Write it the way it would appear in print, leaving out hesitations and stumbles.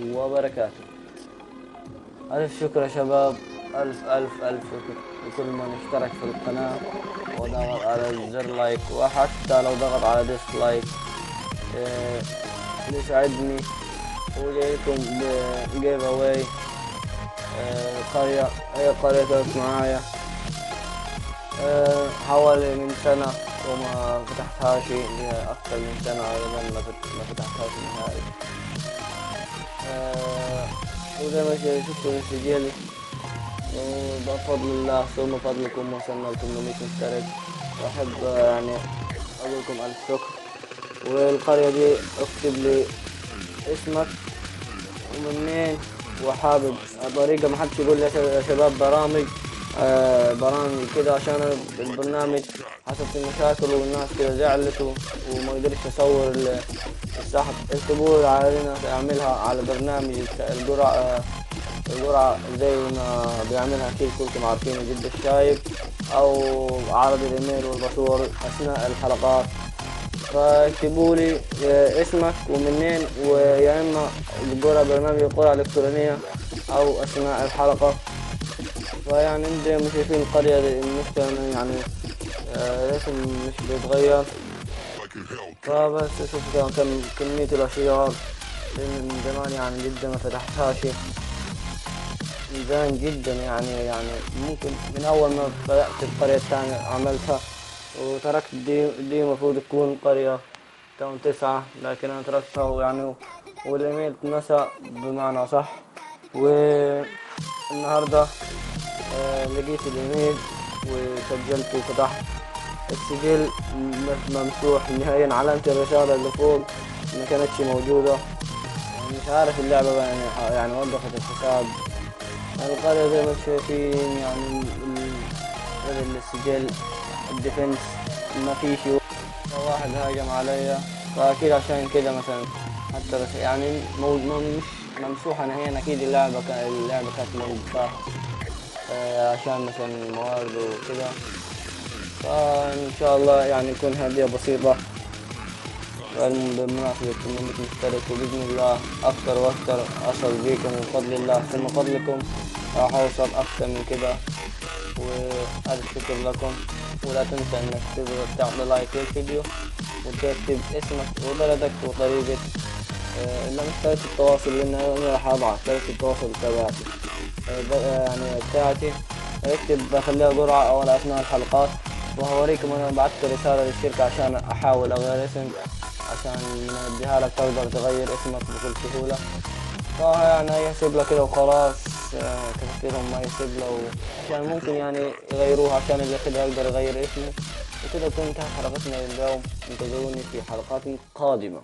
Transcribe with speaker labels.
Speaker 1: وبركاته. ألف شكر يا شباب، ألف شكر لكل من اشترك في القناة وضغط على زر لايك، وحتى لو ضغط على ديسلايك يساعدني. وجايكم بجيف اواي قرية، هي قرية كانت معايا حوالي من سنة وما فتحتهاش، أكثر من سنة غالبا ما فتحتهاش نهائي. وزي ما شفتوا من سجلي، بفضل الله ثم فضلكم وصلنا ل 800 مشترك. وأحب يعني أقول لكم ألف شكر. والقرية دي اكتب لي اسمك ومنين، وحابب طريقة ما حدش يقول لي يا شباب برامج كده، عشان البرنامج حصلت فيه مشاكل والناس كده زعلت وما قدرتش اصور السحب. اكتبوا علينا اعملها على برنامج القرعة زي ما بيعملها اكيد كلكم عارفين، جد الشايب، او عرض الايميل والباسورد اثناء الحلقات. فاكتبوا لي اسمك ومنين، ويا اما برنامج القرعة الالكترونية او اثناء الحلقة. فيعني زي ما شايفين القرية دي المشكلة يعني الاسم مش بيتغير. فبس شوف كمية الاشجار من زمان، يعني جدا ما فتحتهاش من زمان جدا، يعني ممكن من اول ما بدأت القرية الثانية عملتها وتركت دي المفروض تكون قرية تاون 9، لكن انا تركتها يعني والايميل اتنسى بمعنى صح. والنهاردة لقيت الايميل وسجلت وفتحت السجل ممسوح نهائيا، علامة الرسالة اللي فوق ما كانتش موجودة. يعني مش عارف اللعبة بقى يعني وقفت الحساب. القرية زي ما انتم شايفين يعني السجل الديفنس ما فيش، واحد هاجم عليا، فأكيد عشان كده مثلا حتى يعني مش ممسوحة نهائيا. أكيد اللعبة كانت موقفة عشان مثلا الموارد وكده. فإن شاء الله يعني يكون هدية بسيطة بمناسبة 800 مشترك، وبإذن الله أكثر وأكثر أصل بيكم من فضل الله ثم فضلكم، راح أوصل أكثر من كده. وألف شكر لكم. ولا تنسى إنك تعمل لايك للفيديو وتكتب اسمك وبلدك وطريقة لما طريقة التواصل، لأن أنا راح أضع طريقة التواصل تبعتي يعني بتاعتي. اكتب بخليها قرعة أو أثناء الحلقات، وهوريكم أنا بعثت رسالة للشركة عشان أحاول أغير اسم، عشان نديها لك تقدر تغير اسمك بكل سهولة. يعني يحسب لك كده وخلاص، تفكيرهم ما يحسب له عشان ممكن يعني يغيروها عشان اللي كده يقدر يغير اسمه. وكده تكون انتهت حلقتنا اليوم، انتظروني في حلقات قادمة.